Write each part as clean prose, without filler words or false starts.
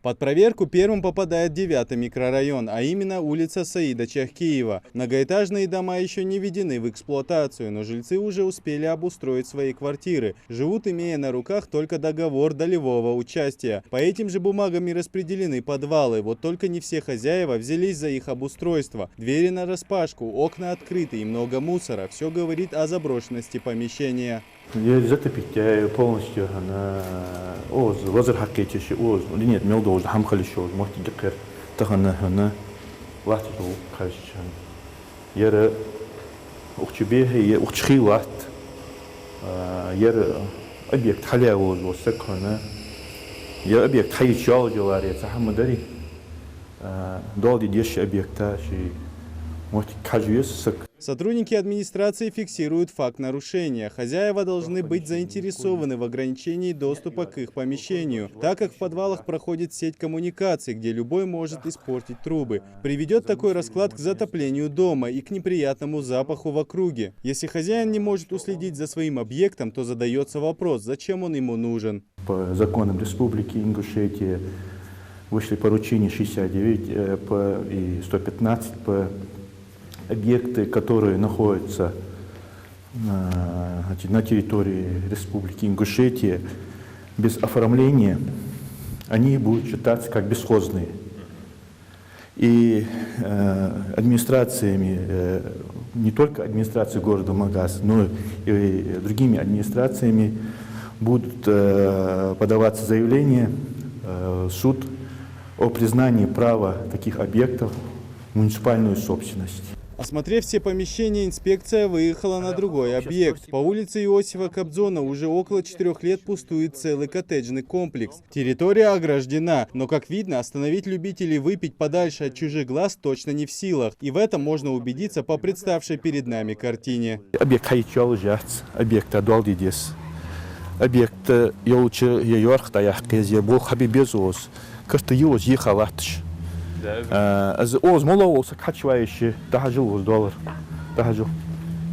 Под проверку первым попадает 9-й микрорайон, а именно улица Саида Чахкиева. Многоэтажные дома еще не введены в эксплуатацию, но жильцы уже успели обустроить свои квартиры. Живут, имея на руках только договор долевого участия. По этим же бумагам и распределены подвалы, вот только не все хозяева взялись за их обустройство. Двери нараспашку, окна открыты и много мусора. Все говорит о заброшенности помещения. Полностью وزر حقيقي شيء ولينيت ميلدو هم خلي شو مرتي دقير تخنا هنا واحد لو خشان يرى أختبيه هي أختخي واحد يرى أبيك حليا وسك هنا يا أبيك حي شال جواري تحمل دري دالدي ديش أبيك تاشي مرتي كاجويس سك. Сотрудники администрации фиксируют факт нарушения. Хозяева должны быть заинтересованы в ограничении доступа к их помещению, так как в подвалах проходит сеть коммуникаций, где любой может испортить трубы. Приведет такой расклад к затоплению дома и к неприятному запаху в округе. Если хозяин не может уследить за своим объектом, то задается вопрос, зачем он ему нужен. По законам Республики Ингушетия вышли поручения 69 и 115 по объекты, которые находятся на территории Республики Ингушетия без оформления, они будут считаться как бесхозные. И администрациями, не только администрацией города Магас, но и другими администрациями будут подаваться заявления в суд о признании права таких объектов в муниципальную собственность. Осмотрев все помещения, инспекция выехала на другой объект. По улице Иосифа Кобзона уже около 4 лет пустует целый коттеджный комплекс. Территория ограждена, но, как видно, остановить любителей выпить подальше от чужих глаз точно не в силах. И в этом можно убедиться по представшей перед нами картине. Объект объект Адуалдидес. Объект Йолчи Йорхтаях Кезебул Хабибезос. Картиос Ехалатш. از اوز مولا وصك حد شوية تحجل $1 تحجل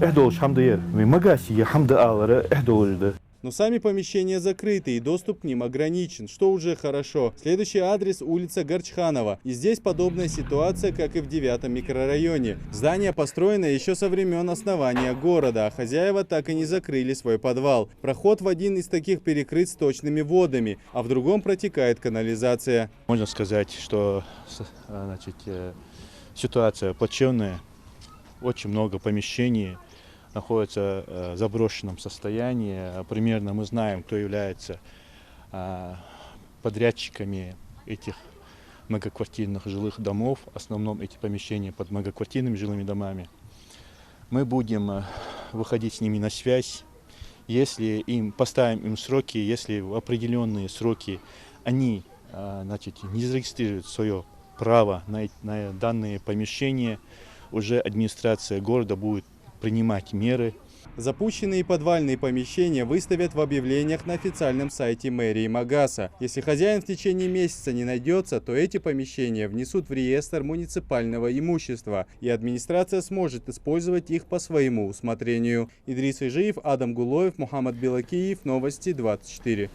$1 حمد ير مجاسي حمد آلر $1 Но сами помещения закрыты и доступ к ним ограничен, что уже хорошо. Следующий адрес — улица Горчханова. И здесь подобная ситуация, как и в 9-м микрорайоне. Здание построено еще со времен основания города, а хозяева так и не закрыли свой подвал. Проход в один из таких перекрыт сточными водами, а в другом протекает канализация. Можно сказать, что ситуация плачевная, очень много помещений находится в заброшенном состоянии. Примерно мы знаем, кто является подрядчиками этих многоквартирных жилых домов. В основном эти помещения под многоквартирными жилыми домами. Мы будем выходить с ними на связь. Если поставим им сроки, если в определенные сроки они не зарегистрируют свое право на данные помещения, уже администрация города будет принимать меры. Запущенные подвальные помещения выставят в объявлениях на официальном сайте мэрии Магаса. Если хозяин в течение месяца не найдется, то эти помещения внесут в реестр муниципального имущества, и администрация сможет использовать их по своему усмотрению. Идрис Ижиев, Адам Гулоев, Мухаммад Белакиев, Новости 24.